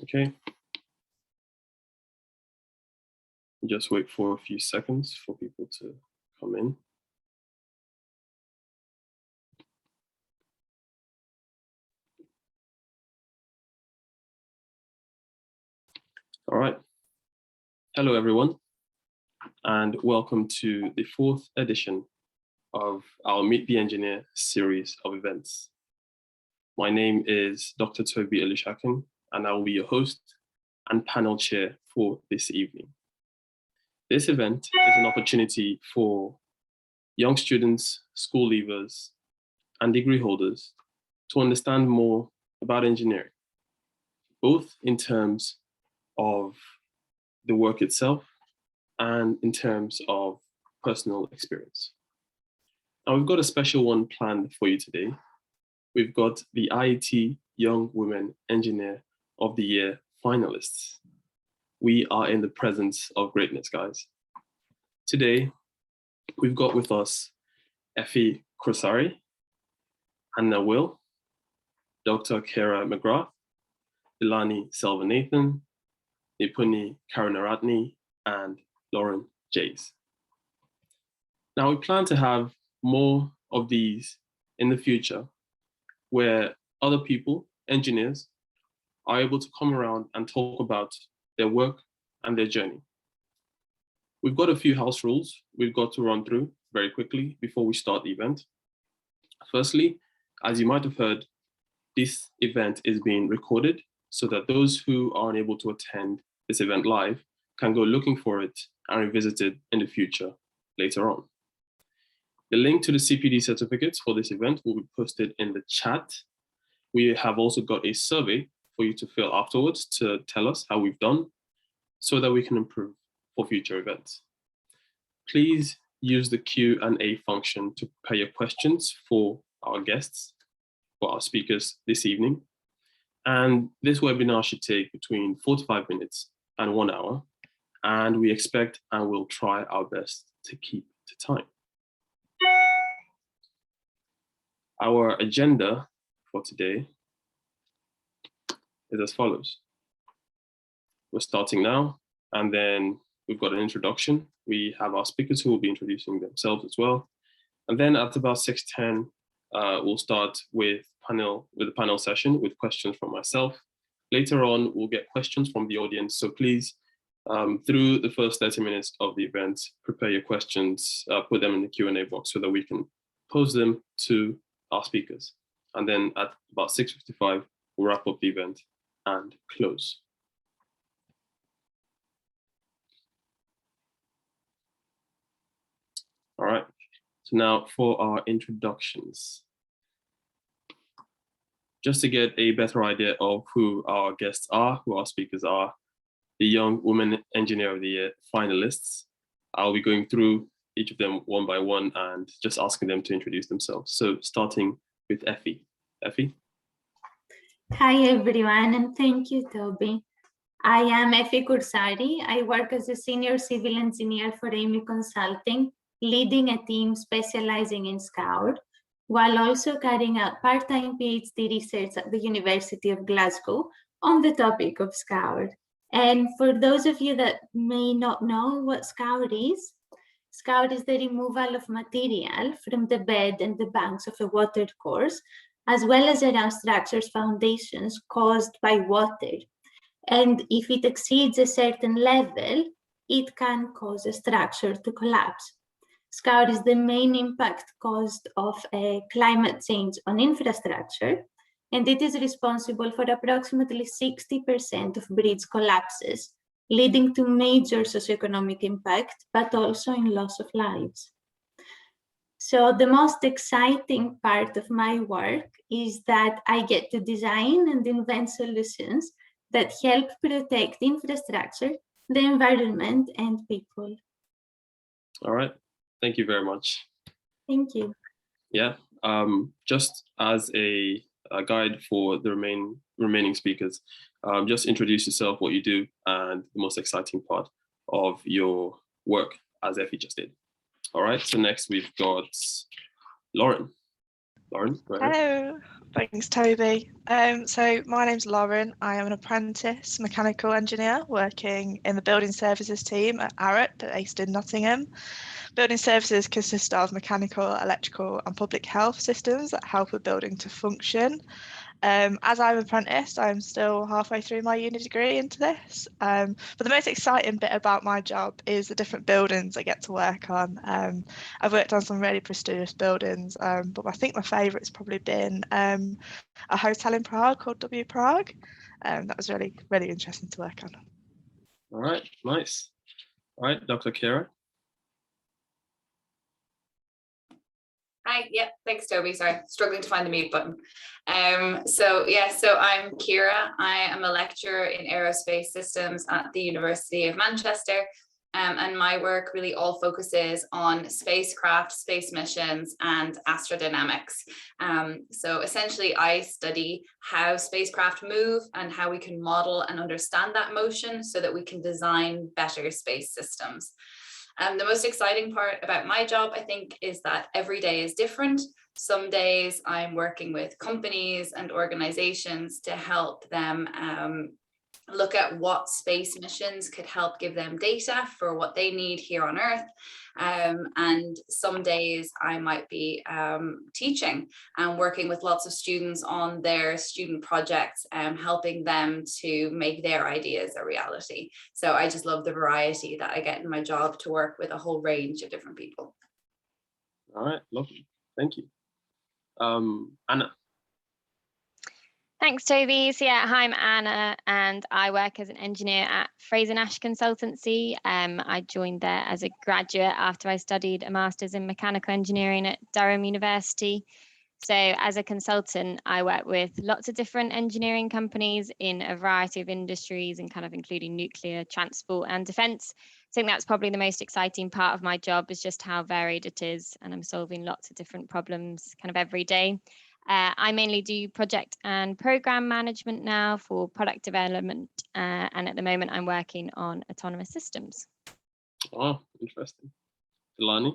Okay. Just wait for a few seconds for people to come in. All right. Hello, everyone, and welcome to the 4th edition of our Meet the Engineer series of events. My name is Dr. Toby Elishakin, and I will be your host and panel chair for this evening. This event is an opportunity for young students, school leavers, and degree holders to understand more about engineering, both in terms of the work itself and in terms of personal experience. Now, we've got a special one planned for you today. We've got the IET Young Women Engineer of the Year finalists. We are in the presence of greatness, guys. Today, we've got with us Eftychia Kurzari, Anna Will, Dr. Cara McGrath, Denise Salvanadan, Nipuni Karunaratne, and Lauryn Jays. Now, we plan to have more of these in the future where other people, engineers, are able to come around and talk about their work and their journey. We've got a few house rules we've got to run through very quickly before we start the event. Firstly, as you might have heard, this event is being recorded so that those who are unable to attend this event live can go looking for it and revisit it in the future later on. The link to the CPD certificates for this event will be posted in the chat. We have also got a survey for you to fill afterwards to tell us how we've done so that we can improve for future events. Please use the Q&A function to prepare your questions for our guests, for our speakers this evening. And this webinar should take between 45 minutes and 1 hour. And we expect and will try our best to keep to time. Our agenda for today is as follows. We're starting now, and then we've got an introduction. We have our speakers who will be introducing themselves as well. And then at about 6:10, we'll start with the panel session with questions from myself. Later on, we'll get questions from the audience. So please, through the first 30 minutes of the event, prepare your questions, put them in the Q&A box so that we can pose them to our speakers. And then at about 6:55, we'll wrap up the event and close. All right, so now for our introductions. Just to get a better idea of who our guests are, who our speakers are, the Young Women Engineer of the Year finalists, I'll be going through each of them one by one and just asking them to introduce themselves. So starting with Effie. Effie? Hi everyone, and thank you, Toby. I am Fiona Kurzari. I work as a senior civil engineer for Amey Consulting, leading a team specializing in Scout, while also carrying out part-time PhD research at the University of Glasgow on the topic of Scout. And for those of you that may not know what Scout is the removal of material from the bed and the banks of a water course, as well as around structures' foundations caused by water. And if it exceeds a certain level, it can cause a structure to collapse. Scout is the main impact caused of climate change on infrastructure, and it is responsible for approximately 60% of bridge collapses, leading to major socioeconomic impact, but also in loss of lives. So the most exciting part of my work is that I get to design and invent solutions that help protect infrastructure, the environment, and people. All right, thank you very much. Thank you. Yeah, just as a guide for the remaining speakers, just introduce yourself, what you do, and the most exciting part of your work, as Effie just did. All right, so next we've got Lauryn. Lauryn, go ahead. Hello, thanks Toby. So my name's Lauryn. I am an apprentice mechanical engineer working in the building services team at Arup, based in Nottingham. Building services consist of mechanical, electrical and public health systems that help a building to function. As I'm an apprentice, I'm still halfway through my uni degree into this. But the most exciting bit about my job is the different buildings I get to work on. I've worked on some really prestigious buildings, but I think my favourite's probably been a hotel in Prague called W Prague. That was really, really interesting to work on. All right, nice. All right, Dr. Ciara. Hi, yeah, thanks Toby. Sorry, struggling to find the mute button. So I'm Ciara. I am a lecturer in aerospace systems at the University of Manchester. And my work really all focuses on spacecraft, space missions, and astrodynamics. So essentially, I study how spacecraft move and how we can model and understand that motion so that we can design better space systems. The most exciting part about my job, I think, is that every day is different. Some days I'm working with companies and organizations to help them look at what space missions could help give them data for what they need here on Earth. And some days I might be teaching and working with lots of students on their student projects, helping them to make their ideas a reality. So I just love the variety that I get in my job to work with a whole range of different people. All right, lovely. Thank you. Anna. Thanks, Toby. So yeah, hi, I'm Anna, and I work as an engineer at Frazer-Nash Consultancy. I joined there as a graduate after I studied a master's in mechanical engineering at Durham University. So as a consultant, I work with lots of different engineering companies in a variety of industries and kind of including nuclear, transport and defence. I think that's probably the most exciting part of my job, is just how varied it is, and I'm solving lots of different problems kind of every day. I mainly do project and program management now for product development, and at the moment I'm working on autonomous systems. Oh, interesting. Delani.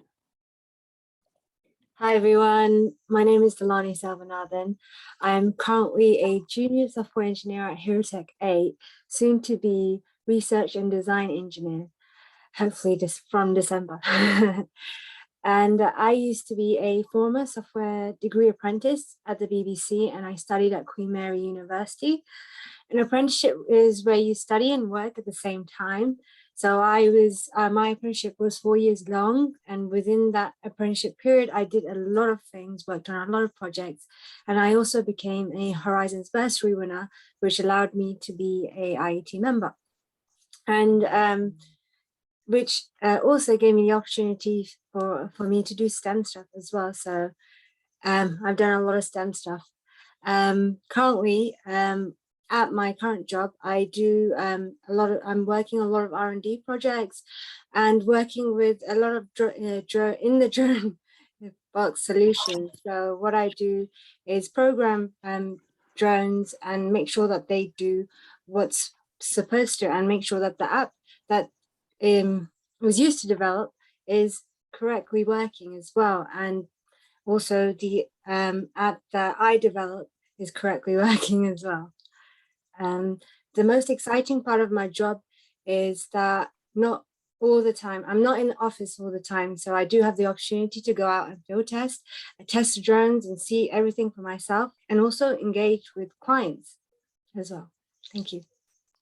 Hi everyone, my name is Denise Salvanadan. I'm currently a junior software engineer at HeroTech 8, soon to be research and design engineer, hopefully just from December. And I used to be a former software degree apprentice at the BBC, and I studied at Queen Mary University. An apprenticeship is where you study and work at the same time. So my apprenticeship was 4 years long, and within that apprenticeship period, I did a lot of things, worked on a lot of projects, and I also became a Horizons bursary winner, which allowed me to be a IET member. And which also gave me the opportunity for me to do STEM stuff as well. So I've done a lot of STEM stuff. Currently, at my current job, I do I'm working on a lot of R&D projects and working with a lot of in the drone box solutions. So what I do is program drones and make sure that they do what's supposed to, and make sure that the app that was used to develop is correctly working as well, and also the app that I developed is correctly working as well. The most exciting part of my job is that not all the time, I'm not in the office all the time, so I do have the opportunity to go out and field test the drones and see everything for myself, and also engage with clients as well. Thank you.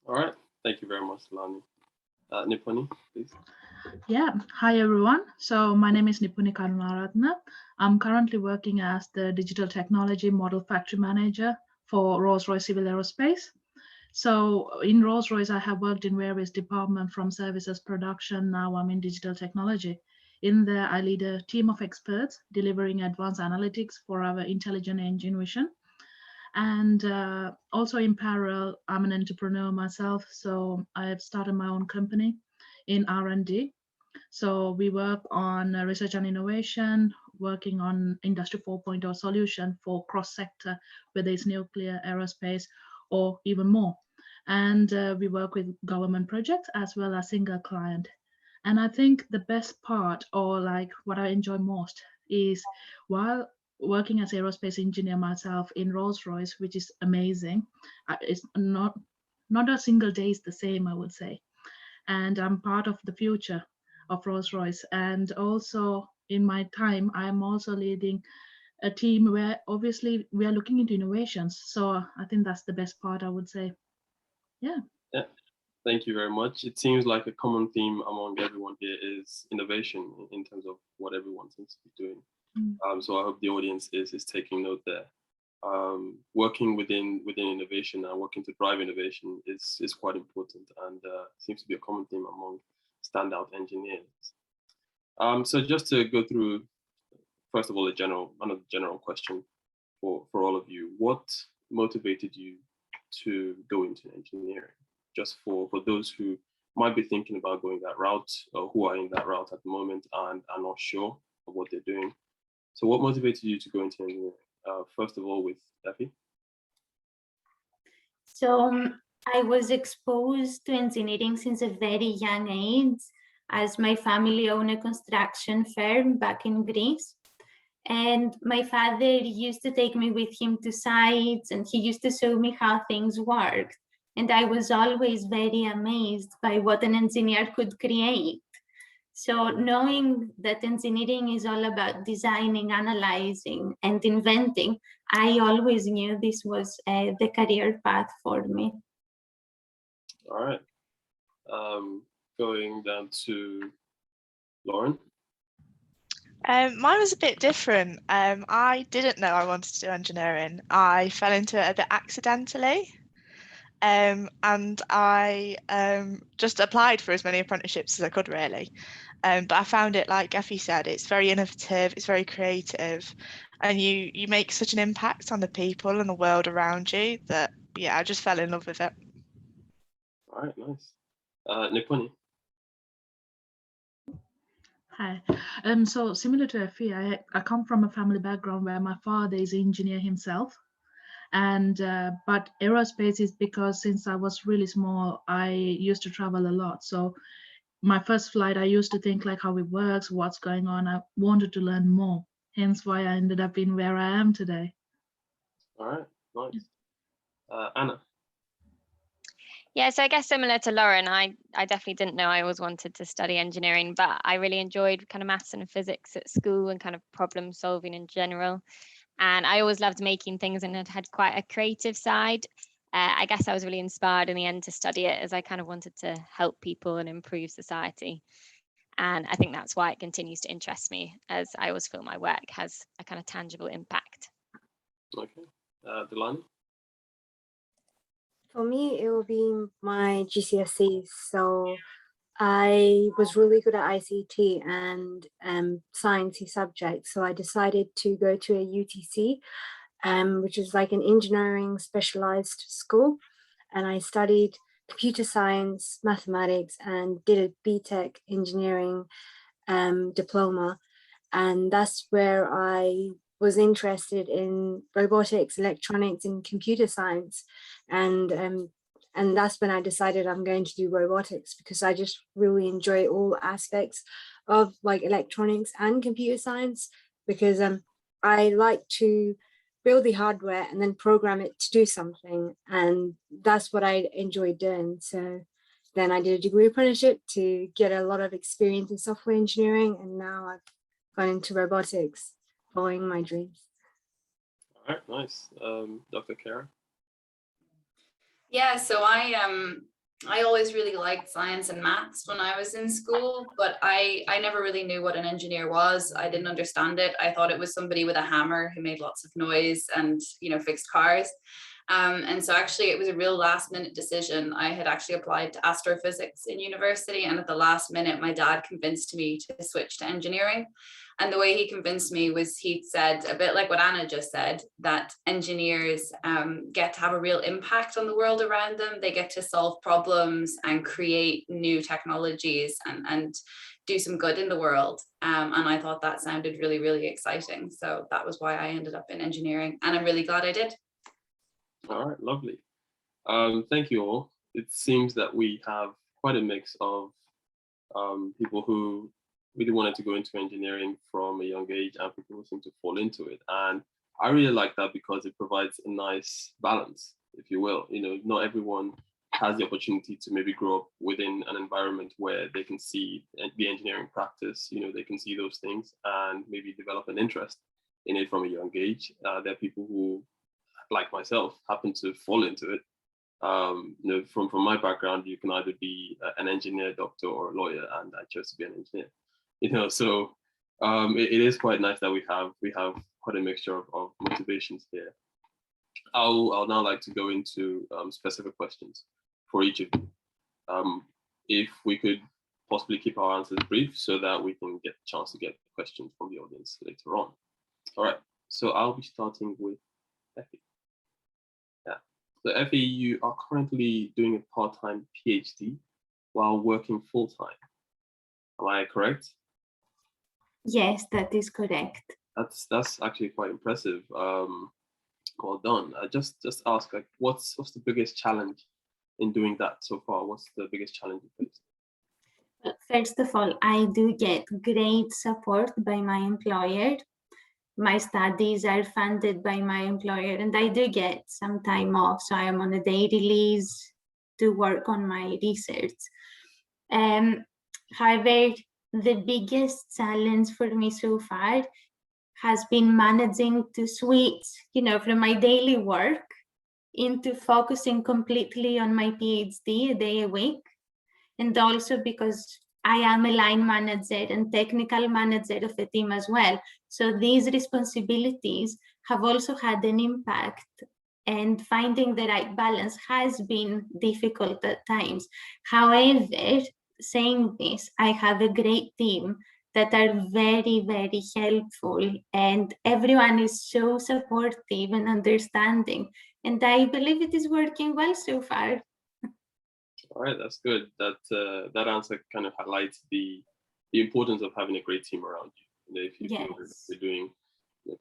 All right, thank you very much, Lani. Nipuni, please. Yeah, hi everyone. So my name is Nipunikaratna. I'm currently working as the Digital Technology Model Factory Manager for Rolls-Royce Civil Aerospace. So in Rolls-Royce, I have worked in various departments from services, production. Now I'm in digital technology. In there, I lead a team of experts delivering advanced analytics for our intelligent engine vision. And also in parallel, I'm an entrepreneur myself. So I have started my own company in R&D. So we work on research and innovation, working on Industry 4.0 solution for cross-sector, whether it's nuclear, aerospace, or even more. And we work with government projects as well as single client. And I think the best part, or like what I enjoy most, is while working as aerospace engineer myself in Rolls-Royce, which is amazing. It's not a single day is the same, I would say. And I'm part of the future of Rolls-Royce. And also in my time, I'm also leading a team where obviously we are looking into innovations. So I think that's the best part, I would say. Yeah. Yeah, thank you very much. It seems like a common theme among everyone here is innovation in terms of what everyone seems to be doing. So I hope the audience is taking note there. Working within innovation and working to drive innovation is quite important, and seems to be a common theme among standout engineers. So just to go through, first of all, another general question for all of you: what motivated you to go into engineering? Just for those who might be thinking about going that route, or who are in that route at the moment and are not sure of what they're doing. So what motivated you to go into engineering? First of all, with Effie. So I was exposed to engineering since a very young age, as my family owned a construction firm back in Greece. And my father used to take me with him to sites, and he used to show me how things worked. And I was always very amazed by what an engineer could create. So knowing that engineering is all about designing, analyzing, and inventing, I always knew this was the career path for me. All right. Going down to Lauryn. Mine was a bit different. I didn't know I wanted to do engineering. I fell into it a bit accidentally. And I just applied for as many apprenticeships as I could, really. But I found it, like Effie said, it's very innovative, it's very creative, and you make such an impact on the people and the world around you that, yeah, I just fell in love with it. All right, nice. Nipuni. Hi. So similar to Effie, I come from a family background where my father is an engineer himself. And but aerospace is because since I was really small, I used to travel a lot. So my first flight, I used to think like how it works, what's going on. I wanted to learn more. Hence why I ended up in where I am today. All right, nice. Anna. Yeah, so I guess similar to Lauryn, I definitely didn't know I always wanted to study engineering, but I really enjoyed kind of maths and physics at school and kind of problem solving in general. And I always loved making things and it had quite a creative side. I guess I was really inspired in the end to study it, as I kind of wanted to help people and improve society. And I think that's why it continues to interest me, as I always feel my work has a kind of tangible impact. Okay. Delani? For me, it will be my GCSEs. So I was really good at ICT and sciencey subjects. So I decided to go to a UTC, which is like an engineering specialized school. And I studied computer science, mathematics, and did a BTech engineering diploma. And that's where I was interested in robotics, electronics, and computer science. And that's when I decided I'm going to do robotics, because I just really enjoy all aspects of like electronics and computer science, because I like to build the hardware and then program it to do something. And that's what I enjoy doing. So then I did a degree apprenticeship to get a lot of experience in software engineering. And now I've gone into robotics, following my dreams. All right, nice. Dr. Cara? Yeah, so I always really liked science and maths when I was in school, but I never really knew what an engineer was. I didn't understand it. I thought it was somebody with a hammer who made lots of noise and, you know, fixed cars. And so actually it was a real last minute decision. I had actually applied to astrophysics in university, and at the last minute, my dad convinced me to switch to engineering. And the way he convinced me was, he said, a bit like what Anna just said, that engineers get to have a real impact on the world around them. They get to solve problems and create new technologies and do some good in the world. And I thought that sounded really, really exciting. So that was why I ended up in engineering, and I'm really glad I did. All right, lovely. Thank you all. It seems that we have quite a mix of people who really wanted to go into engineering from a young age, and people seem to fall into it. And I really like that because it provides a nice balance, if you will. You know, not everyone has the opportunity to maybe grow up within an environment where they can see the engineering practice, you know, they can see those things and maybe develop an interest in it from a young age. There are people who, like myself, happen to fall into it. You know, from my background, you can either be an engineer, doctor, or a lawyer, and I chose to be an engineer. You know, so it is quite nice that we have quite a mixture of motivations here. I'll now like to go into specific questions for each of you. If we could possibly keep our answers brief so that we can get a chance to get questions from the audience later on. All right, so I'll be starting with Effie. Yeah, so Effie, you are currently doing a part-time PhD while working full-time. Am I correct? Yes, that is correct. That's actually quite impressive. Well done. I just ask, like, what's the biggest challenge in doing that so far? What's the biggest challenge you faced? First of all, I do get great support by my employer. My studies are funded by my employer, and I do get some time off. So I am on a day release to work on my research. However, the biggest challenge for me so far has been managing to switch, you know, from my daily work into focusing completely on my PhD a day a week. And also because I am a line manager and technical manager of a team as well. So these responsibilities have also had an impact, and finding the right balance has been difficult at times. However, saying this, I have a great team that are very, very helpful, and everyone is so supportive and understanding. And I believe it is working well so far. All right, that's good. That answer kind of highlights the importance of having a great team around you. You know, if you feel that you're doing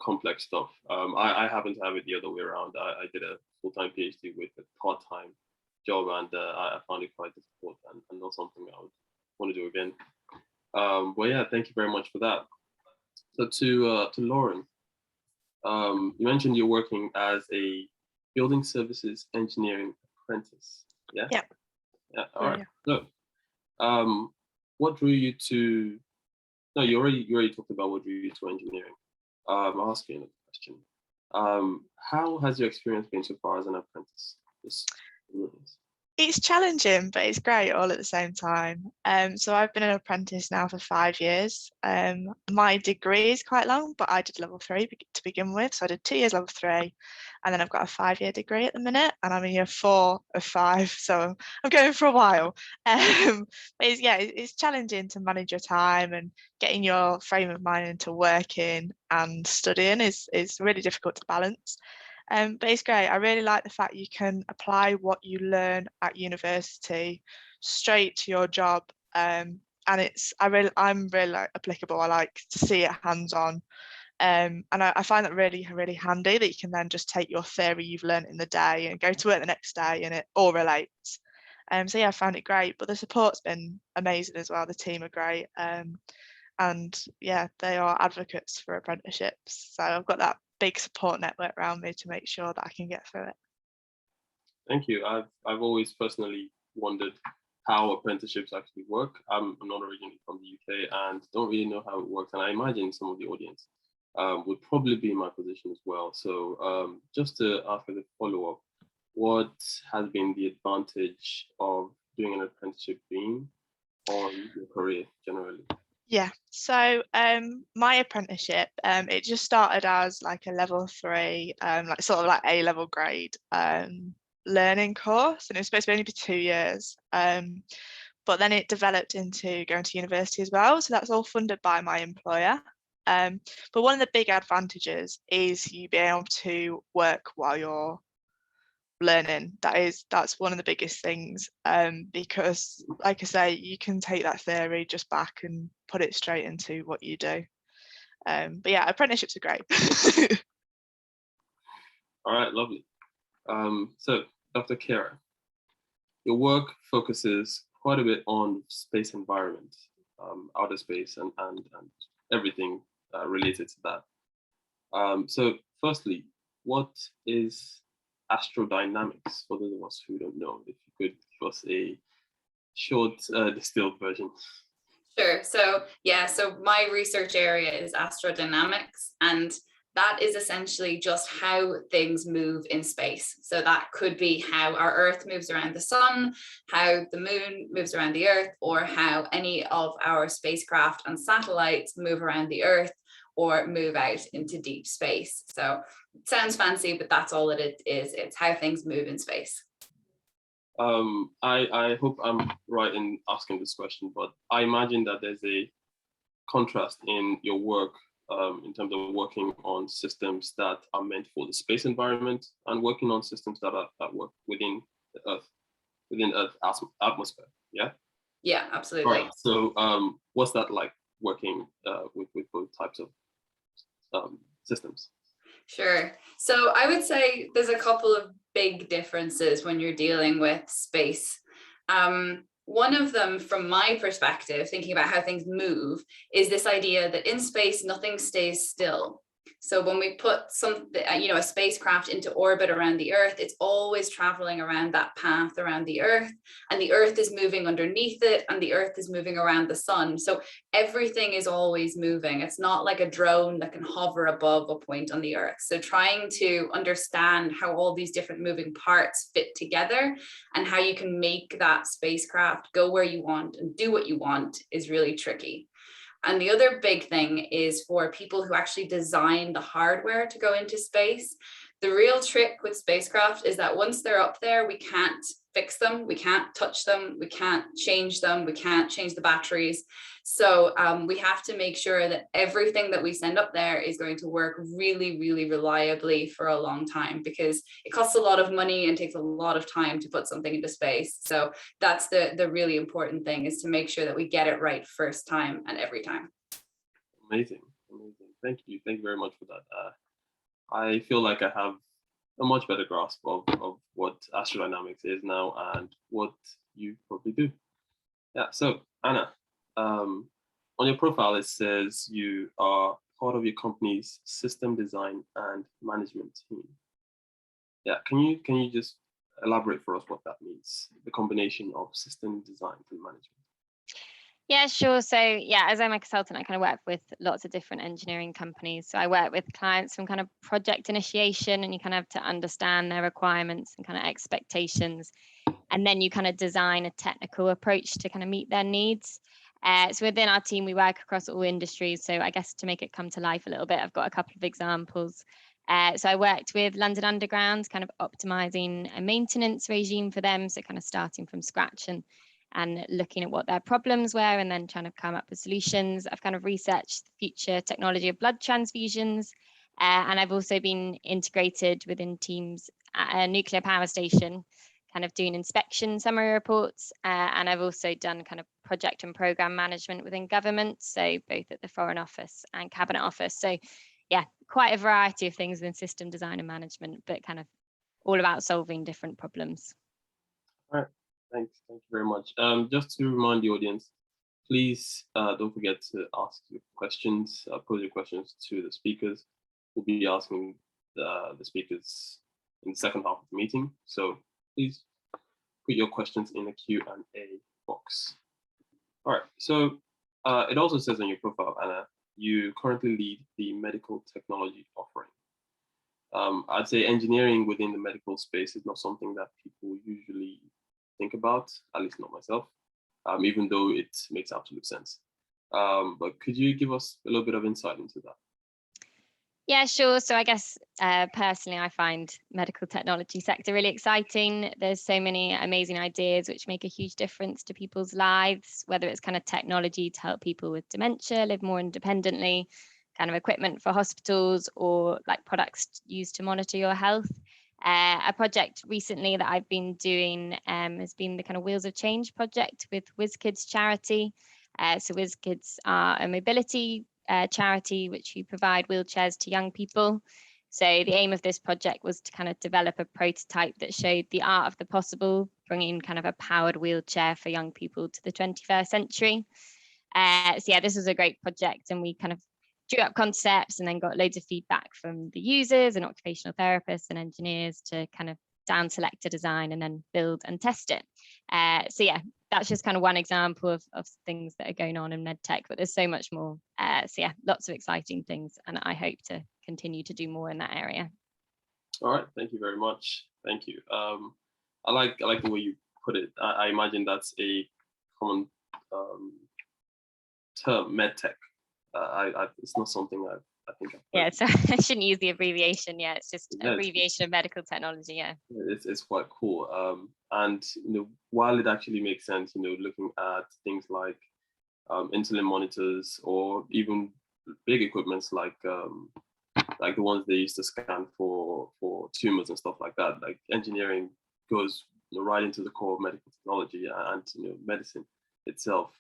complex stuff. I happen to have it the other way around. I did a full-time PhD with a part-time job, and I found it quite difficult and not something I would want to do again. But yeah, thank you very much for that. So to Lauryn, you mentioned you're working as a building services engineering apprentice. Yeah. Yeah. Yeah. All right. So, what drew you to? No, you already talked about what drew you to engineering. I'll ask you another question. How has your experience been so far as an apprentice? It's challenging, but it's great all at the same time. So I've been an apprentice now for 5 years. My degree is quite long, but I did level 3 to begin with. So I did 2 years level 3, and then I've got a 5-year degree at the minute, and I'm in year 4 of 5. So I'm going for a while. But it's challenging to manage your time, and getting your frame of mind into working and studying is really difficult to balance. But it's great. I really like the fact you can apply what you learn at university straight to your job, and I'm really like applicable. I like to see it hands-on, and I find that really, really handy, that you can then just take your theory you've learned in the day and go to work the next day, and it all relates. So yeah, I found it great. But the support's been amazing as well. The team are great, and yeah, they are advocates for apprenticeships. So I've got that big support network around me to make sure that I can get through it. Thank you. I've always personally wondered how apprenticeships actually work. I'm not originally from the UK and don't really know how it works, and I imagine some of the audience would probably be in my position as well. So just to ask as a follow-up, what has been the advantage of doing an apprenticeship been on your career generally? Yeah, so my apprenticeship, it just started as like a level 3, like sort of like A-level grade learning course, and it was supposed to only be 2 years. But then it developed into going to university as well. So that's all funded by my employer. But one of the big advantages is you being able to work while you're learning. That's one of the biggest things, because like I say, you can take that theory just back and put it straight into what you do. But yeah, apprenticeships are great. All right, lovely. So Dr. Cara, your work focuses quite a bit on space environment. outer space and everything related to that. So firstly, what is astrodynamics for those of us who don't know? If you could give us a short distilled version. Sure. So yeah, so my research area is astrodynamics, and that is essentially just how things move in space. So that could be how our Earth moves around the sun, how the moon moves around the Earth, or how any of our spacecraft and satellites move around the Earth or move out into deep space. So it sounds fancy, but that's all it is. It's how things move in space. I hope I'm right in asking this question, but I imagine that there's a contrast in your work in terms of working on systems that are meant for the space environment and working on systems that work within the Earth atmosphere. Yeah. Yeah, absolutely. Right. So, what's that like working with both types of systems? Sure. So I would say there's a couple of big differences when you're dealing with space. One of them, from my perspective, thinking about how things move, is this idea that in space, nothing stays still. So when we put a spacecraft into orbit around the Earth, it's always traveling around that path around the Earth, and the Earth is moving underneath it, and the Earth is moving around the sun. So everything is always moving. It's not like a drone that can hover above a point on the Earth. So trying to understand how all these different moving parts fit together and how you can make that spacecraft go where you want and do what you want is really tricky. And the other big thing is for people who actually design the hardware to go into space. The real trick with spacecraft is that once they're up there, we can't fix them, we can't touch them, we can't change them, we can't change the batteries. So we have to make sure that everything that we send up there is going to work really, really reliably for a long time, because it costs a lot of money and takes a lot of time to put something into space. So that's the really important thing, is to make sure that we get it right first time and every time. Amazing. Thank you very much for that. I feel like I have a much better grasp of what astrodynamics is now and what you probably do. Yeah, so Anna, on your profile, it says you are part of your company's system design and management team. Yeah, can you just elaborate for us what that means, the combination of system design and management? Yeah, sure. So yeah, as I'm a consultant, I kind of work with lots of different engineering companies. So I work with clients from kind of project initiation, and you kind of have to understand their requirements and kind of expectations. And then you kind of design a technical approach to kind of meet their needs. So within our team, we work across all industries. So I guess to make it come to life a little bit, I've got a couple of examples. So I worked with London Underground, kind of optimizing a maintenance regime for them. So kind of starting from scratch and looking at what their problems were and then trying to come up with solutions. I've kind of researched the future technology of blood transfusions. And I've also been integrated within teams at a nuclear power station, kind of doing inspection summary reports. And I've also done kind of project and program management within government. So both at the Foreign Office and Cabinet Office. So yeah, quite a variety of things in system design and management, but kind of all about solving different problems. All right. Thank you very much. Just to remind the audience, please don't forget to ask your questions, pose your questions to the speakers. We'll be asking the speakers in the second half of the meeting. So please put your questions in the Q&A box. All right, so it also says on your profile, Anna, you currently lead the medical technology offering. I'd say engineering within the medical space is not something that people usually think about, at least not myself, even though it makes absolute sense. But could you give us a little bit of insight into that? Yeah, sure. So I guess personally, I find medical technology sector really exciting. There's so many amazing ideas which make a huge difference to people's lives, whether it's kind of technology to help people with dementia live more independently, kind of equipment for hospitals, or like products used to monitor your health. A project recently that I've been doing has been the kind of Wheels of Change project with WizKids charity. So WizKids are a mobility charity which we provide wheelchairs to young people. So the aim of this project was to kind of develop a prototype that showed the art of the possible, bringing kind of a powered wheelchair for young people to the 21st century. So yeah, this was a great project, and we kind of drew up concepts and then got loads of feedback from the users and occupational therapists and engineers to kind of down select a design and then build and test it. So yeah, that's just kind of one example of things that are going on in medtech, but there's so much more. So yeah, lots of exciting things, and I hope to continue to do more in that area. All right, thank you very much. Thank you. I like the way you put it. I imagine that's a common term, medtech. It's not something I think. Yeah, so I shouldn't use the abbreviation. Yeah, it's just Yeah, abbreviation of medical technology. Yeah, it's quite cool. And while it actually makes sense, looking at things like insulin monitors or even big equipments like the ones they used to scan for tumors and stuff like that. Like engineering goes right into the core of medical technology and medicine itself.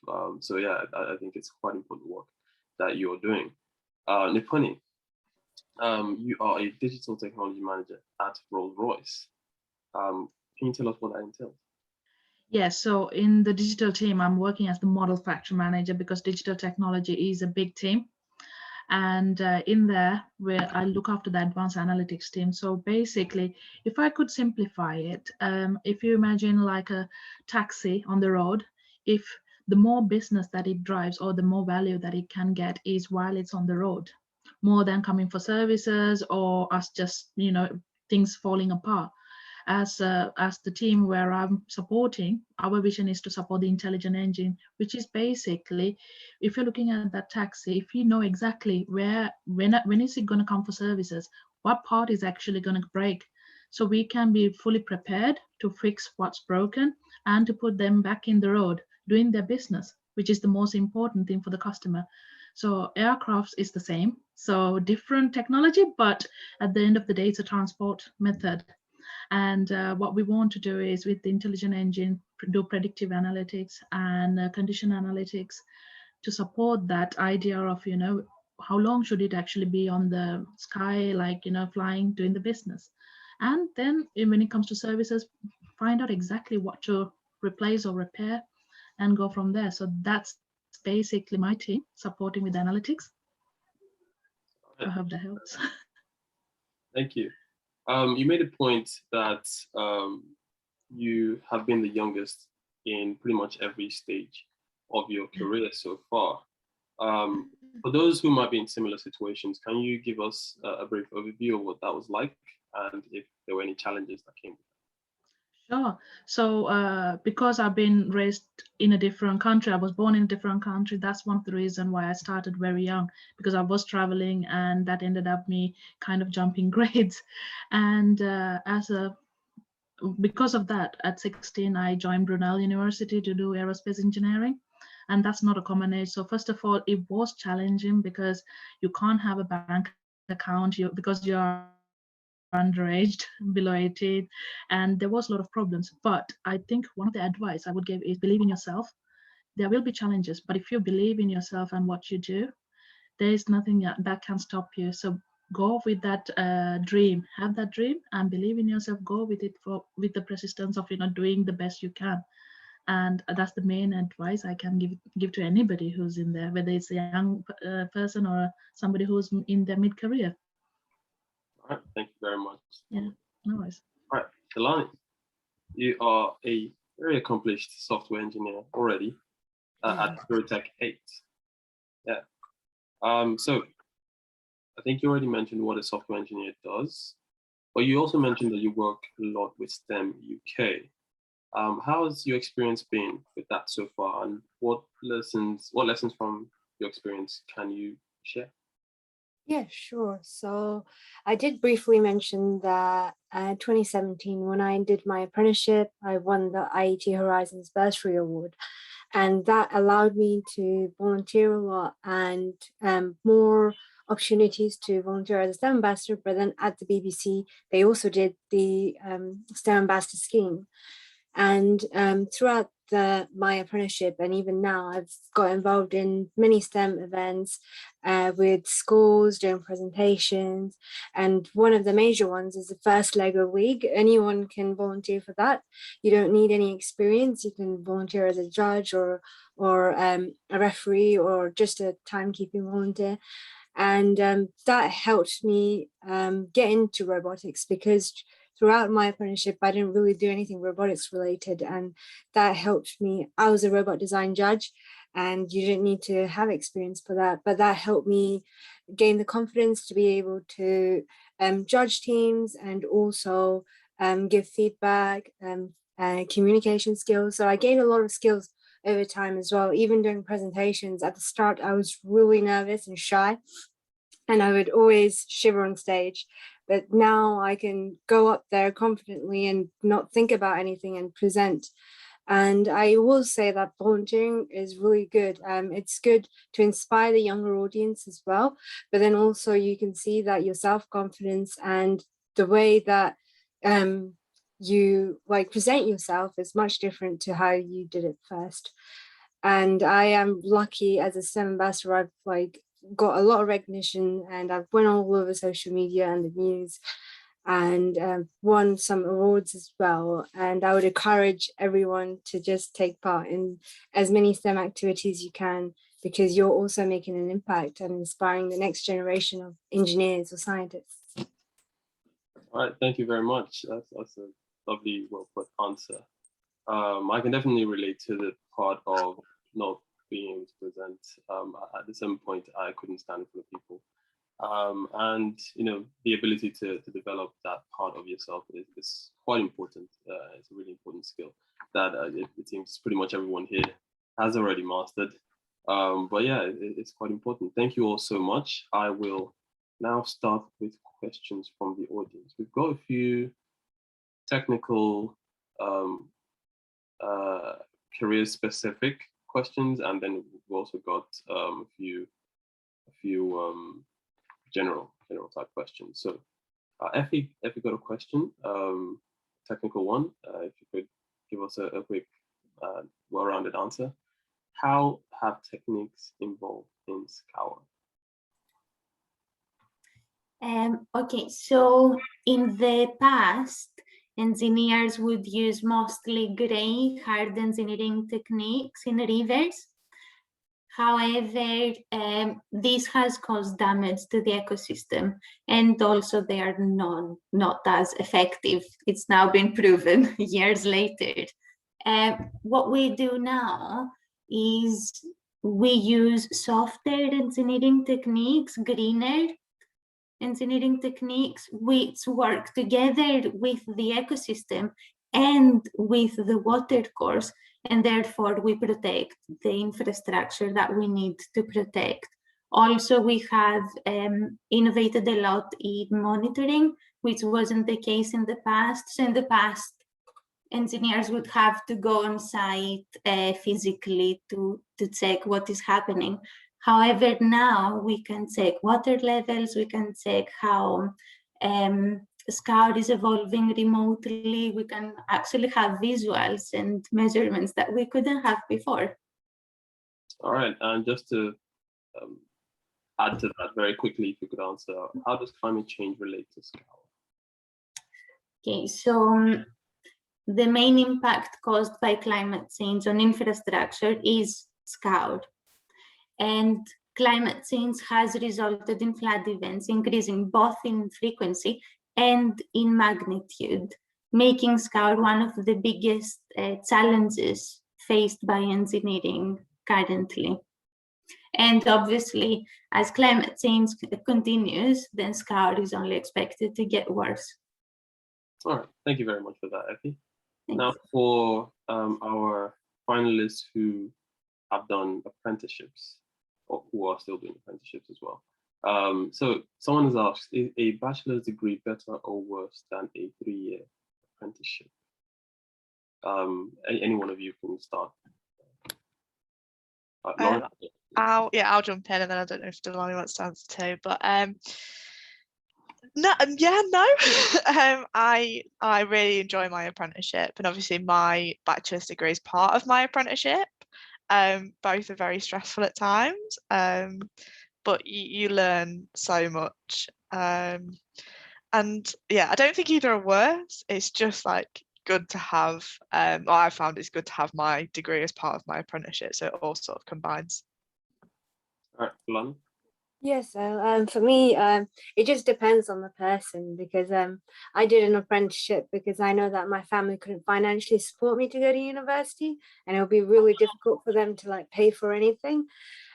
So yeah, I think it's quite important work that you're doing. Nipuni, you are a digital technology manager at Rolls-Royce. Can you tell us what that entails? Yes, so in the digital team, I'm working as the model factory manager because digital technology is a big team. And in there, where I look after the advanced analytics team. So basically, if I could simplify it, if you imagine like a taxi on the road, if the more business that it drives or the more value that it can get is while it's on the road, more than coming for services or us just, things falling apart. As the team where I'm supporting, our vision is to support the intelligent engine, which is basically, if you're looking at that taxi, if you know exactly when is it going to come for services, what part is actually going to break, so we can be fully prepared to fix what's broken and to put them back in the road doing their business, which is the most important thing for the customer. So aircrafts is the same, so different technology, but at the end of the day, it's a transport method. And what we want to do is with the intelligent engine, do predictive analytics and condition analytics to support that idea of, how long should it actually be on the sky, like, flying, doing the business. And then when it comes to services, find out exactly what to replace or repair and go from there. So that's basically my team supporting with analytics. I hope that helps. Thank you. You made a point that you have been the youngest in pretty much every stage of your career so far. For those who might be in similar situations, can you give us a brief overview of what that was like and if there were any challenges that came with it? Sure. So because I've been raised in a different country, I was born in a different country. That's one of the reasons why I started very young, because I was traveling and that ended up me kind of jumping grades. And because of that, at 16, I joined Brunel University to do aerospace engineering. And that's not a common age. So first of all, it was challenging because you can't have a bank account because you're underaged, below 18, and there was a lot of problems. But I think one of the advice I would give is believe in yourself. There will be challenges, but if you believe in yourself and what you do, there is nothing that can stop you. So go with that dream, have that dream and believe in yourself, go with it with the persistence of doing the best you can. And that's the main advice I can give to anybody who's in there, whether it's a young person or somebody who's in their mid-career. All right, thank you very much. Yeah, no worries. All right, Delani, you are a very accomplished software engineer already at Tech 8. Yeah. So I think you already mentioned what a software engineer does, but you also mentioned that you work a lot with STEM UK. How has your experience been with that so far, and what lessons from your experience can you share? Yeah, sure. So I did briefly mention that 2017, when I did my apprenticeship, I won the IET Horizons Bursary Award. And that allowed me to volunteer a lot and more opportunities to volunteer as a STEM ambassador. But then at the BBC, they also did the STEM ambassador scheme. And throughout my apprenticeship, and even now I've got involved in many STEM events with schools doing presentations, and one of the major ones is the first Lego week. Anyone can volunteer for that. You don't need any experience. You can volunteer as a judge or a referee or just a timekeeping volunteer. And that helped me get into robotics, because throughout my apprenticeship, I didn't really do anything robotics related, and that helped me. I was a robot design judge, and you didn't need to have experience for that, but that helped me gain the confidence to be able to judge teams and also give feedback and communication skills. So I gained a lot of skills over time as well. Even during presentations, at the start, I was really nervous and shy, and I would always shiver on stage. But now I can go up there confidently and not think about anything and present. And I will say that volunteering is really good. It's good to inspire the younger audience as well. But then also you can see that your self-confidence and the way that you present yourself is much different to how you did it first. And I am lucky as a STEM ambassador. I've got a lot of recognition, and I've went all over social media and the news, and won some awards as well. And I would encourage everyone to just take part in as many STEM activities you can, because you're also making an impact and inspiring the next generation of engineers or scientists. All right, thank you very much. That's a lovely, well put answer. I can definitely relate to the part of not being able to present. At the same point, I couldn't stand in front of people. And the ability to develop that part of yourself is quite important. It's a really important skill that it seems pretty much everyone here has already mastered. But yeah, it's quite important. Thank you all so much. I will now start with questions from the audience. We've got a few technical career specific questions, and then we've also got a few general type questions. So Effie got a question, technical one. If you could give us a quick well-rounded answer. How have techniques evolved in Scour? Okay, so in the past, engineers would use mostly gray hard engineering techniques in rivers. However, this has caused damage to the ecosystem, and also they are not as effective. It's now been proven years later. What we do now is we use softer engineering techniques, greener engineering techniques, which work together with the ecosystem and with the water course, and therefore we protect the infrastructure that we need to protect. Also, we have innovated a lot in monitoring, which wasn't the case in the past. So in the past, engineers would have to go on site physically to check what is happening. However, now we can check water levels, we can check how Scour is evolving remotely. We can actually have visuals and measurements that we couldn't have before. All right, and just to add to that very quickly, if you could answer, how does climate change relate to Scour? Okay, so the main impact caused by climate change on infrastructure is Scour. And climate change has resulted in flood events increasing both in frequency and in magnitude, making Scour one of the biggest challenges faced by engineering currently. And obviously, as climate change continues, then Scour is only expected to get worse. All right, thank you very much for that, Effie. Now for our finalists who have done apprenticeships, or who are still doing apprenticeships as well. So someone has asked, is a bachelor's degree better or worse than a 3-year apprenticeship? Any one of you can start. I'll jump in, and then I don't know if Delani wants to answer too, but No, yeah, no. I really enjoy my apprenticeship, and obviously my bachelor's degree is part of my apprenticeship. Both are very stressful at times, but you learn so much. And yeah, I don't think either are worse. It's just like good to have. I found it's good to have my degree as part of my apprenticeship, so it all sort of combines. All right, Lon. Yes, so for me, it just depends on the person, because I did an apprenticeship because I know that my family couldn't financially support me to go to university, and it would be really difficult for them to like pay for anything.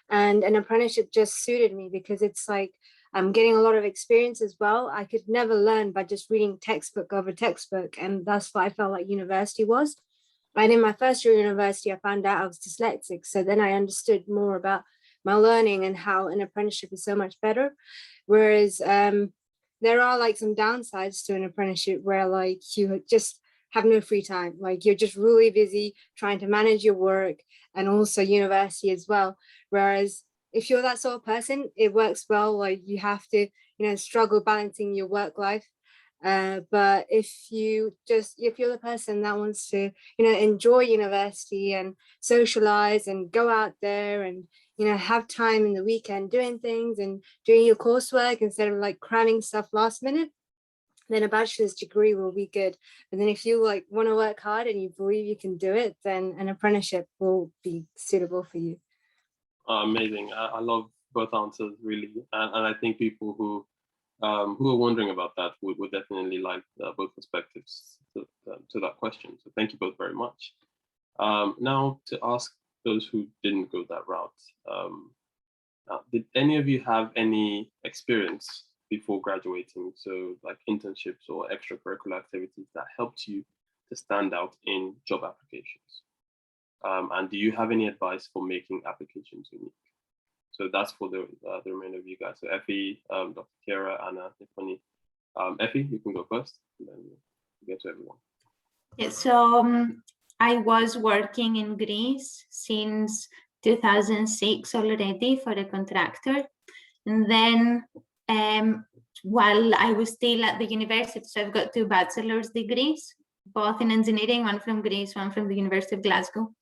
And an apprenticeship just suited me because it's like I'm getting a lot of experience as well. I could never learn by just reading textbook over textbook, and that's what I felt like university was. And in my first year of university, I found out I was dyslexic, so then I understood more about my learning and how an apprenticeship is so much better. Whereas there are like some downsides to an apprenticeship where like you just have no free time, like you're just really busy trying to manage your work and also university as well. Whereas if you're that sort of person, it works well. Like you have to, struggle balancing your work life. But if you're the person that wants to, enjoy university and socialize and go out there and, have time in the weekend doing things and doing your coursework instead of like cramming stuff last minute, then a bachelor's degree will be good. But then if you like want to work hard and you believe you can do it, then an apprenticeship will be suitable for you. Amazing. I love both answers, really. And I think people who are wondering about that would definitely like both perspectives to that question. So thank you both very much. Now to ask those who didn't go that route, did any of you have any experience before graduating? So like internships or extracurricular activities that helped you to stand out in job applications? And do you have any advice for making applications unique? So that's for the remainder of you guys. So Effie, Dr. Ciara, Anna, Nipuni. Effie, you can go first, and then we'll get to everyone. Yeah, so I was working in Greece since 2006 already for a contractor. And then while I was still at the university, so I've got 2 bachelor's degrees, both in engineering, one from Greece, one from the University of Glasgow.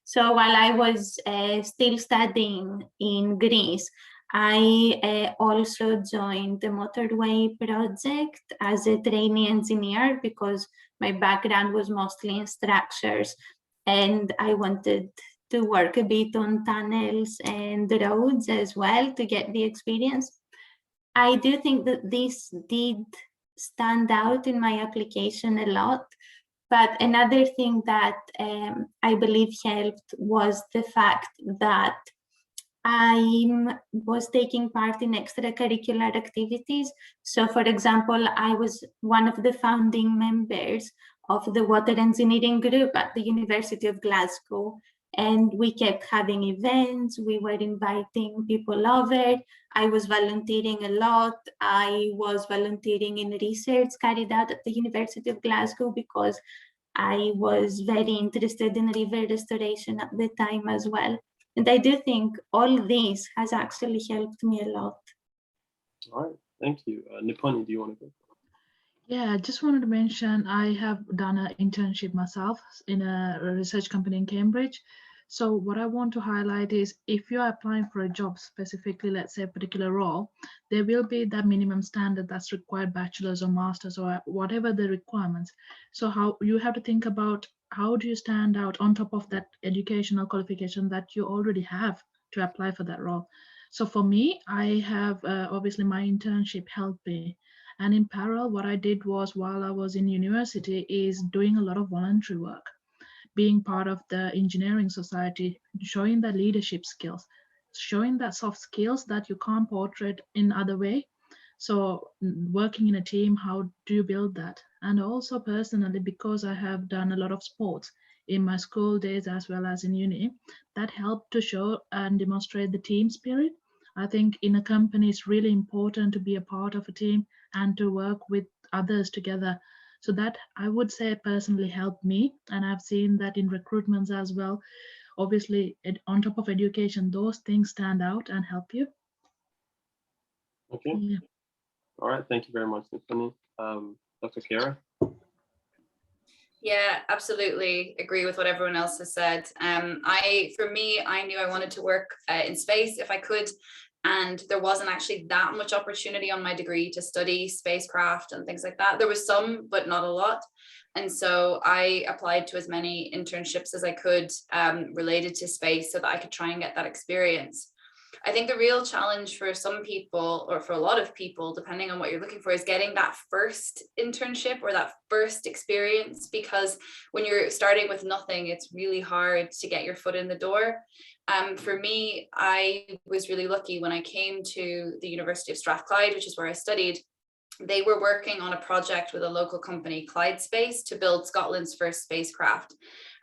So while I was still studying in Greece, I also joined the motorway project as a trainee engineer because my background was mostly in structures and I wanted to work a bit on tunnels and roads as well to get the experience. I do think that this did stand out in my application a lot. But another thing that I believe helped was the fact that I was taking part in extracurricular activities. So for example, I was one of the founding members of the water engineering group at the University of Glasgow. And we kept having events, we were inviting people over. I was volunteering a lot. I was volunteering in research carried out at the University of Glasgow because I was very interested in river restoration at the time as well. And I do think all this has actually helped me a lot. All right, thank you. Nipuni, do you want to go? Yeah, I just wanted to mention I have done an internship myself in a research company in Cambridge. So what I want to highlight is if you're applying for a job, specifically, let's say a particular role, there will be that minimum standard that's required, bachelor's or master's or whatever the requirements. So how you have to think about how do you stand out on top of that educational qualification that you already have to apply for that role. So for me, I have obviously my internship helped me. And in parallel, what I did was while I was in university is doing a lot of voluntary work, being part of the engineering society, showing the leadership skills, showing that soft skills that you can't portray in other way. So working in a team, how do you build that? And also personally, because I have done a lot of sports in my school days as well as in uni, that helped to show and demonstrate the team spirit. I think in a company, it's really important to be a part of a team and to work with others together. So that I would say personally helped me. And I've seen that in recruitments as well. Obviously, on top of education, those things stand out and help you. Okay. Yeah. All right, thank you very much, Nipuni. Dr. Ciara? Yeah, absolutely agree with what everyone else has said. For me, I knew I wanted to work in space if I could, and there wasn't actually that much opportunity on my degree to study spacecraft and things like that. There was some, but not a lot. And so I applied to as many internships as I could related to space so that I could try and get that experience. I think the real challenge for some people, or for a lot of people, depending on what you're looking for, is getting that first internship or that first experience, because when you're starting with nothing, it's really hard to get your foot in the door. For me, I was really lucky when I came to the University of Strathclyde, which is where I studied. They were working on a project with a local company, Clyde Space, to build Scotland's first spacecraft.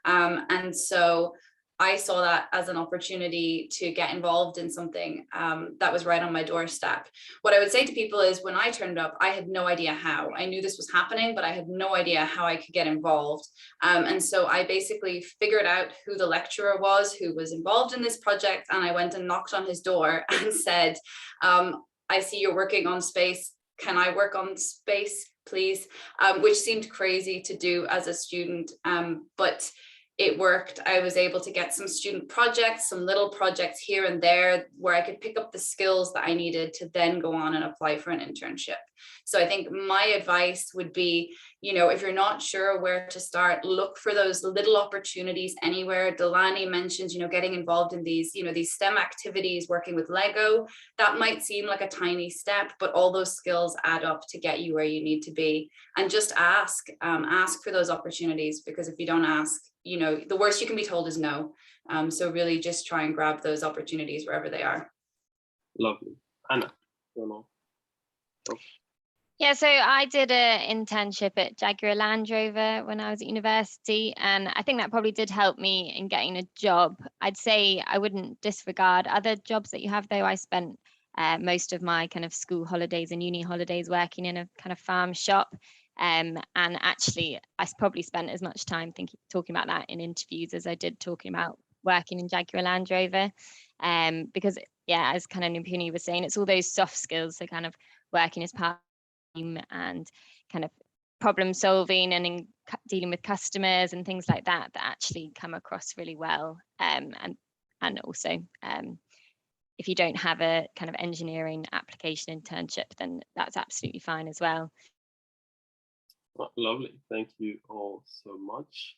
And so I saw that as an opportunity to get involved in something that was right on my doorstep. What I would say to people is, when I turned up, I had no idea how. I knew this was happening, but I had no idea how I could get involved. And so I basically figured out who the lecturer was who was involved in this project, and I went and knocked on his door and said, I see you're working on space. Can I work on space, please? Which seemed crazy to do as a student, but it worked. I was able to get some student projects, some little projects here and there where I could pick up the skills that I needed to then go on and apply for an internship. So I think my advice would be, if you're not sure where to start, look for those little opportunities anywhere. Delaney mentions, getting involved in these, these STEM activities, working with Lego. That might seem like a tiny step, but all those skills add up to get you where you need to be. And just ask for those opportunities, because if you don't ask, the worst you can be told is no. So really just try and grab those opportunities wherever they are. Lovely. Anna? Yeah, so I did an internship at Jaguar Land Rover when I was at university, and I think that probably did help me in getting a job. I'd say I wouldn't disregard other jobs that you have, though. I spent most of my kind of school holidays and uni holidays working in a kind of farm shop. And actually, I probably spent as much time talking about that in interviews as I did talking about working in Jaguar Land Rover. Because, yeah, as kind of Nipuni was saying, it's all those soft skills, so kind of working as part of the team and kind of problem solving and in dealing with customers and things like that actually come across really well. And also, if you don't have a kind of engineering application internship, then that's absolutely fine as well. Lovely. Thank you all so much.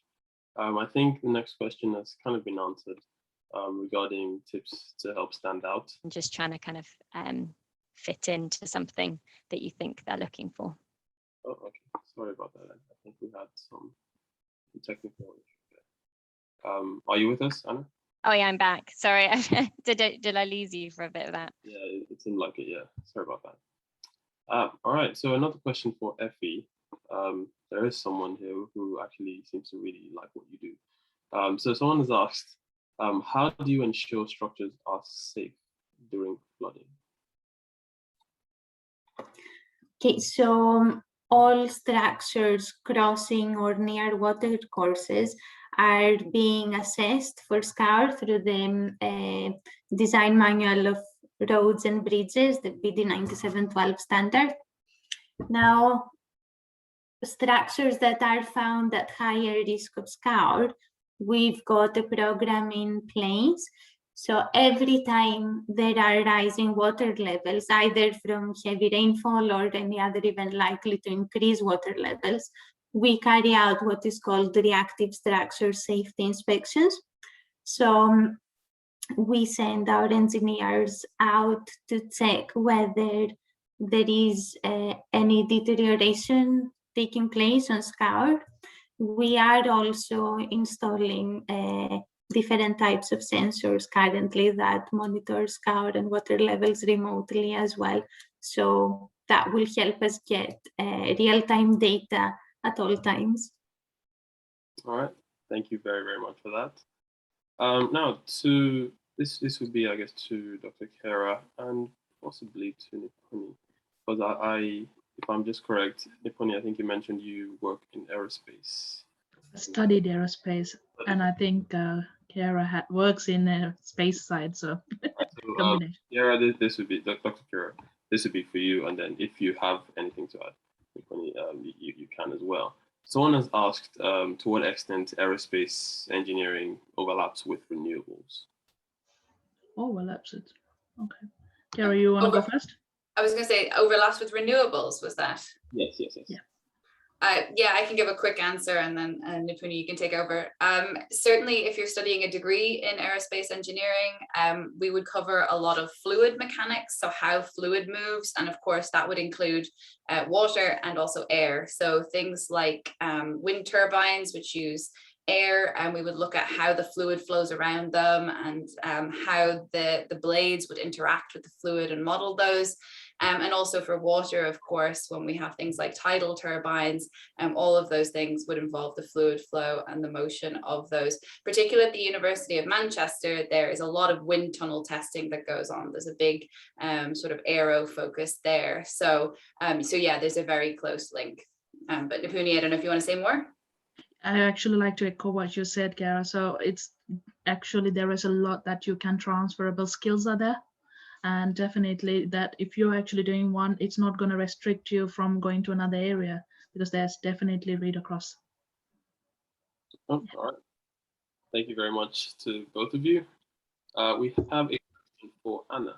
I think the next question has kind of been answered regarding tips to help stand out. And just trying to kind of fit into something that you think they're looking for. Oh, okay. Sorry about that. I think we had some technical issues there. Are you with us, Anna? Oh yeah, I'm back. Sorry, did I lose you for a bit of that? Yeah, it seemed like it. Yeah, sorry about that. All right. So another question for Effie. There is someone here who actually seems to really like what you do. So someone has asked, how do you ensure structures are safe during flooding? Okay, so all structures crossing or near water courses are being assessed for scour through the design manual of roads and bridges, the BD 9712 standard. Now, structures that are found at higher risk of scour, we've got a program in place. So every time there are rising water levels, either from heavy rainfall or any other event likely to increase water levels, we carry out what is called reactive structure safety inspections. So we send our engineers out to check whether there is any deterioration taking place on scour. We are also installing different types of sensors currently that monitor scour and water levels remotely as well. So that will help us get real-time data at all times. All right, thank you very, very much for that. Now, this would be, I guess, to Dr. Cara and possibly to Nipuni, because if I'm just correct, Nipuni, I think you mentioned you work in aerospace. I studied aerospace, and I think Cara works in the space side, so combination. Ciara, this would be Dr. Ciara. this would be for you. And then if you have anything to add, you can as well. Someone has asked to what extent aerospace engineering overlaps with renewables. Overlaps it. Okay. Cara, you want to go first? I was going to say overlaps with renewables, was that? Yes. Yeah. Yeah, I can give a quick answer, and then Nipuni, you can take over. Certainly, if you're studying a degree in aerospace engineering, we would cover a lot of fluid mechanics, so how fluid moves, and of course that would include water and also air. So things like wind turbines, which use air, and we would look at how the fluid flows around them and how the blades would interact with the fluid and model those. And also for water, of course, when we have things like tidal turbines, all of those things would involve the fluid flow and the motion of those. Particularly at the University of Manchester, there is a lot of wind tunnel testing that goes on. There's a big sort of aero focus there. So yeah, there's a very close link. But Nipuni, I don't know if you want to say more? I actually like to echo what you said, Cara. So it's actually, there is a lot that you can transferable skills are there. And definitely that if you're actually doing one, it's not going to restrict you from going to another area, because there's definitely read across. Oh, all right. Thank you very much to both of you. We have a question for Anna.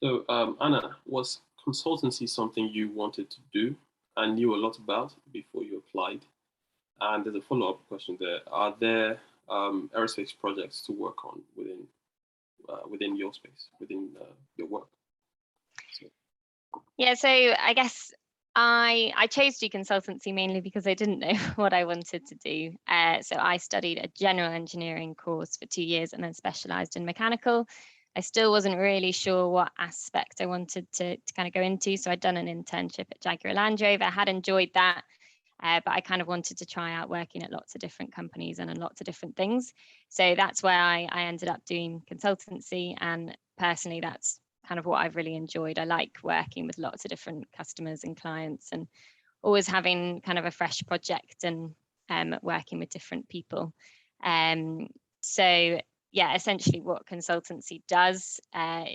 So Anna, was consultancy something you wanted to do and knew a lot about before you applied? And there's a follow-up question there. Are there aerospace projects to work on within your space, within your work? Yeah, so I guess I chose to do consultancy mainly because I didn't know what I wanted to do. So I studied a general engineering course for 2 years and then specialised in mechanical. I still wasn't really sure what aspect I wanted to kind of go into. So I'd done an internship at Jaguar Land Rover. I had enjoyed that. But I kind of wanted to try out working at lots of different companies and in lots of different things. So that's where I ended up doing consultancy. And personally, that's kind of what I've really enjoyed. I like working with lots of different customers and clients and always having kind of a fresh project and working with different people. So yeah, essentially what consultancy does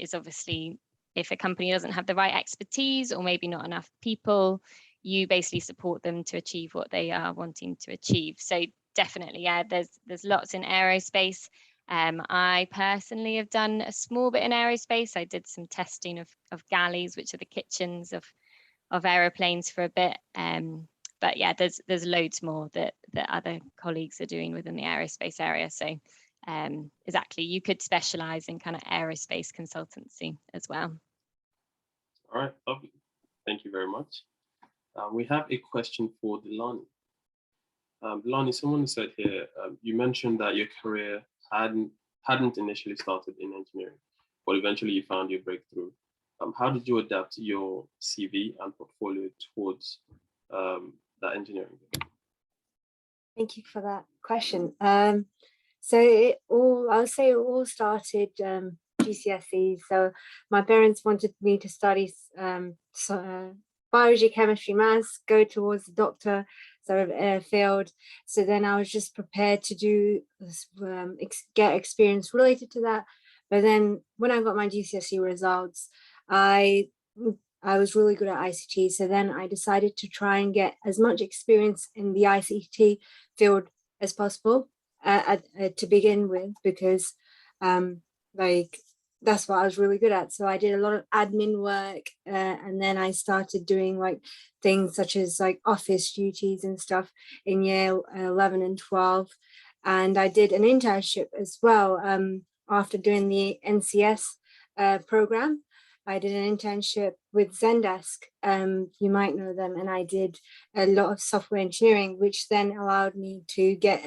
is obviously if a company doesn't have the right expertise or maybe not enough people, you basically support them to achieve what they are wanting to achieve. So definitely, yeah, there's lots in aerospace. I personally have done a small bit in aerospace. I did some testing of galleys, which are the kitchens of aeroplanes for a bit. But yeah, there's loads more that other colleagues are doing within the aerospace area. So exactly, you could specialize in kind of aerospace consultancy as well. All right, lovely. Thank you very much. We have a question for Delani. Delani, someone said here, you mentioned that your career hadn't initially started in engineering, but eventually you found your breakthrough. How did you adapt your CV and portfolio towards that engineering? Thank you for that question. So I'll say it all started GCSE. So my parents wanted me to study biology, chemistry, maths, go towards the doctor sort of field. So then I was just prepared to do get experience related to that. But then when I got my GCSE results, I was really good at ICT. So then I decided to try and get as much experience in the ICT field as possible to begin with, because that's what I was really good at. So I did a lot of admin work, and then I started doing like things such as like office duties and stuff in year 11 and 12. And I did an internship as well after doing the NCS program. I did an internship with Zendesk, you might know them, and I did a lot of software engineering, which then allowed me to get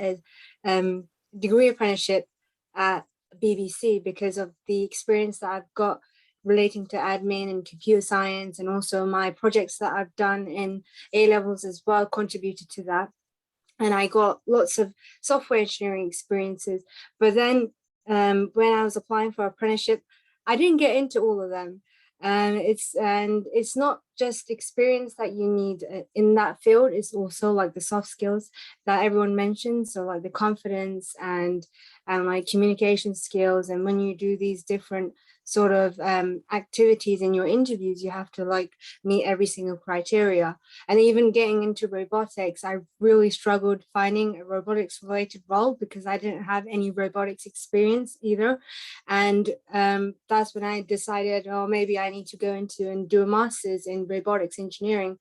a degree apprenticeship at BBC because of the experience that I've got relating to admin and computer science, and also my projects that I've done in A-levels as well contributed to that. And I got lots of software engineering experiences. But then when I was applying for apprenticeship, I didn't get into all of them. It's not just experience that you need in that field, it's also like the soft skills that everyone mentions. So like the confidence and like communication skills. And when you do these different sort of activities in your interviews, you have to like meet every single criteria. And even getting into robotics, I really struggled finding a robotics related role because I didn't have any robotics experience either. And that's when I decided, oh, maybe I need to go into and do a master's in robotics engineering.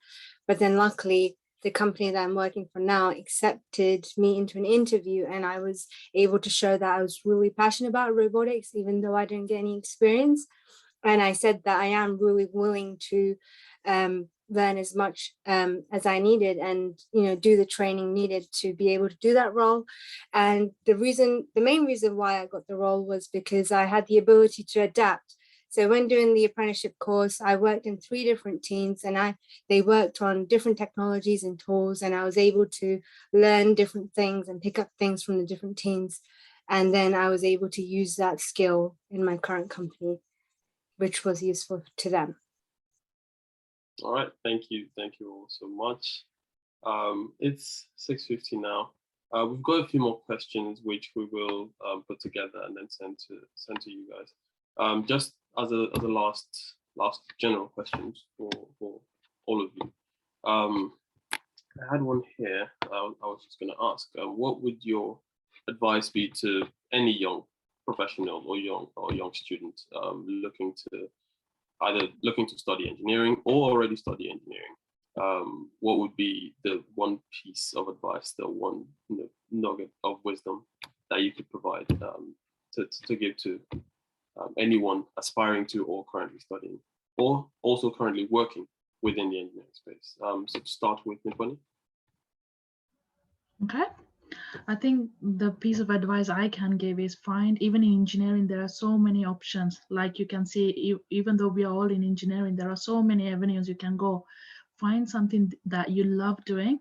But then luckily, the company that I'm working for now accepted me into an interview, and I was able to show that I was really passionate about robotics, even though I didn't get any experience. And I said that I am really willing to learn as much as I needed and, you know, do the training needed to be able to do that role. And the main reason why I got the role was because I had the ability to adapt. So when doing the apprenticeship course, I worked in 3 different teams, and they worked on different technologies and tools, and I was able to learn different things and pick up things from the different teams. And then I was able to use that skill in my current company, which was useful to them. All right, thank you all so much. It's 6:50 now. We've got a few more questions which we will put together and then send to you guys. Just as a last general questions for all of you. I had one here. I was just going to ask, what would your advice be to any young professional or young student looking to study engineering or already study engineering? What would be the one piece of advice, the one nugget of wisdom that you could provide to give to anyone aspiring to or currently studying or also currently working within the engineering space? So to start with, Nipuni. Okay. I think the piece of advice I can give is even in engineering, there are so many options. Like you can see, even though we are all in engineering, there are so many avenues you can go. Find something that you love doing.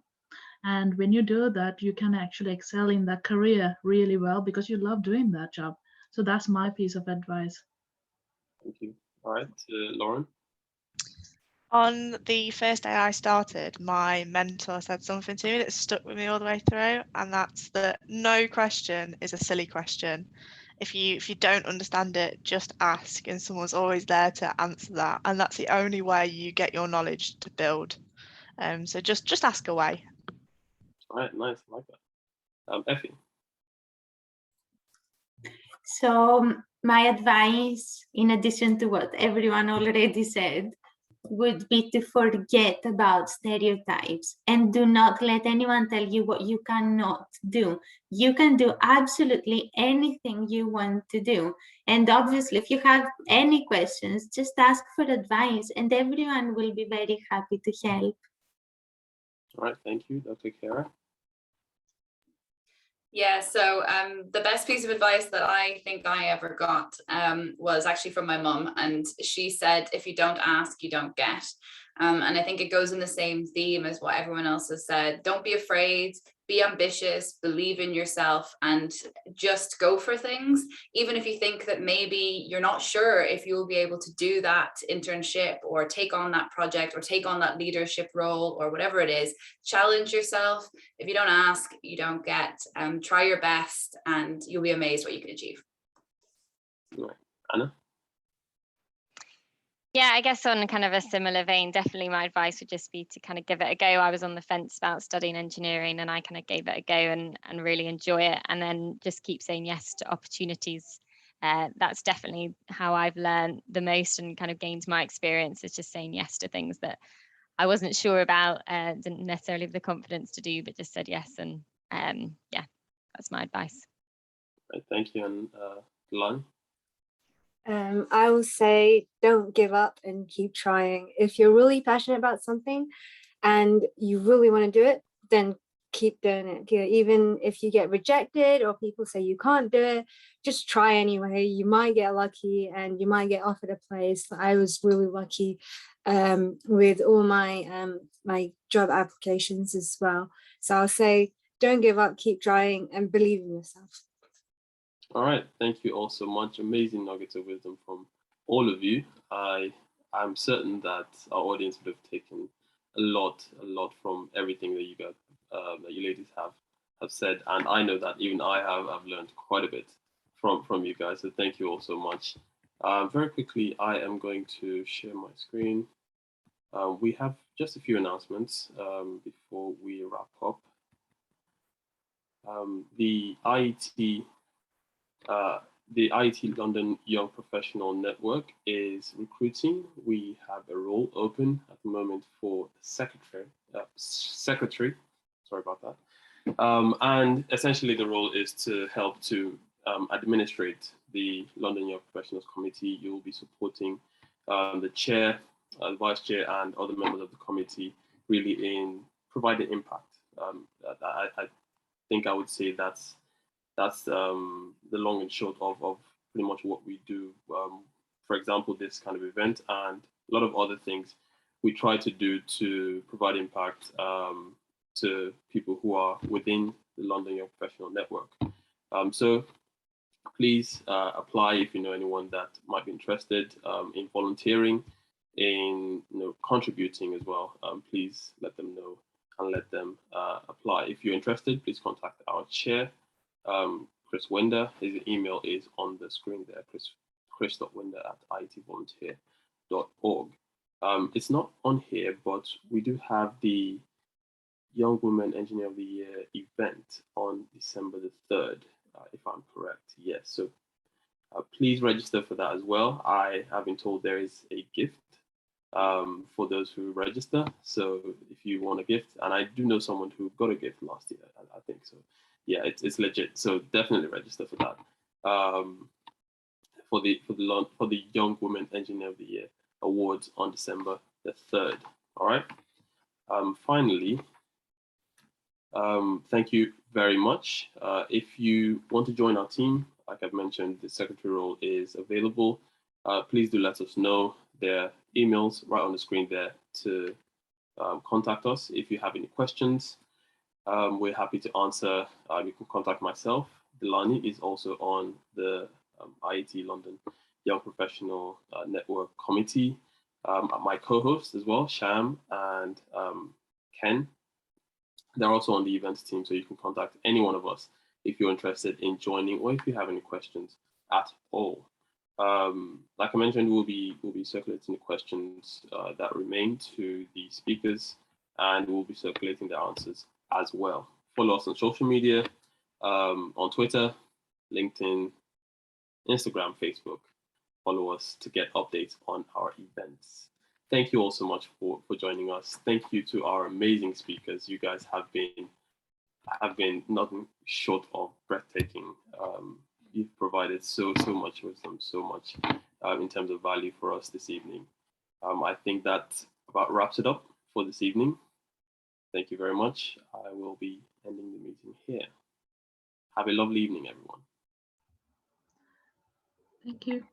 And when you do that, you can actually excel in that career really well because you love doing that job. So that's my piece of advice. Thank you. All right, Lauryn. On the first day I started, my mentor said something to me that stuck with me all the way through, and that's that no question is a silly question. If you don't understand it, just ask, and someone's always there to answer that. And that's the only way you get your knowledge to build. So just ask away. All right, nice, I like that. Effie. So my advice, in addition to what everyone already said, would be to forget about stereotypes and do not let anyone tell you what you cannot do. You can do absolutely anything you want to do. And obviously, if you have any questions, just ask for advice and everyone will be very happy to help. All right, thank you, Dr. Cara. Yeah, so the best piece of advice that I think I ever got was actually from my mum, and she said, if you don't ask, you don't get. And I think it goes in the same theme as what everyone else has said. Don't be afraid, be ambitious, believe in yourself, and just go for things. Even if you think that maybe you're not sure if you'll be able to do that internship or take on that project or take on that leadership role or whatever it is, challenge yourself. If you don't ask, you don't get. Try your best and you'll be amazed what you can achieve. Right. Anna? Yeah, I guess on kind of a similar vein, definitely my advice would just be to kind of give it a go. I was on the fence about studying engineering and I kind of gave it a go and really enjoy it. And then just keep saying yes to opportunities. That's definitely how I've learned the most and kind of gained my experience, is just saying yes to things that I wasn't sure about, didn't necessarily have the confidence to do, but just said yes. And yeah, that's my advice. Right, thank you. And Lauryn? I will say, don't give up and keep trying. If you're really passionate about something and you really want to do it, then keep doing it. Even if you get rejected or people say you can't do it, just try anyway. You might get lucky and you might get offered a place. I was really lucky with all my my job applications as well. So I'll say, don't give up, keep trying, and believe in yourself. All right, thank you all so much. Amazing nuggets of wisdom from all of you. I I'm certain that our audience would have taken a lot from everything that you guys, that you ladies have said, and I know that even I've learned quite a bit from you guys. So thank you all so much. Very quickly, I am going to share my screen. We have just a few announcements before we wrap up. The IET London Young Professional Network is recruiting. We have a role open at the moment for secretary. Sorry about that. And essentially, the role is to help to administrate the London Young Professionals Committee. You will be supporting the chair, the vice chair, and other members of the committee, really in providing impact. I think I would say that's the long and short of pretty much what we do. For example, this kind of event and a lot of other things we try to do to provide impact to people who are within the London Young Professional Network. So please apply if you know anyone that might be interested in volunteering, in contributing as well. Please let them know and let them apply. If you're interested, please contact our chair, Chris Winder. His email is on the screen there, chris.winder@ietvolunteer.org. It's not on here, but we do have the Young Women Engineer of the Year event on December the 3rd, if I'm correct. Yes, so please register for that as well. I have been told there is a gift for those who register. So if you want a gift, and I do know someone who got a gift last year, I think so. Yeah, it's legit. So definitely register for that. For the Young Women Engineer of the Year awards on December the 3rd. All right. Finally, thank you very much. If you want to join our team, like I've mentioned, the secretary role is available. Please do let us know. There are emails right on the screen there to contact us if you have any questions. We're happy to answer. You can contact myself. Delani is also on the IET London Young Professional Network Committee. My co-hosts as well, Sham and Ken. They're also on the events team, so you can contact any one of us if you're interested in joining or if you have any questions at all. Like I mentioned, we'll be circulating the questions that remain to the speakers, and we'll be circulating the answers as well. Follow us on social media, on Twitter, LinkedIn, Instagram, Facebook. Follow us to get updates on our events. Thank you all so much for joining us. Thank you to our amazing speakers. You guys have been nothing short of breathtaking. You've provided so much wisdom, so much in terms of value for us this evening. I think that about wraps it up for this evening. Thank you very much. I will be ending the meeting here. Have a lovely evening, everyone. Thank you.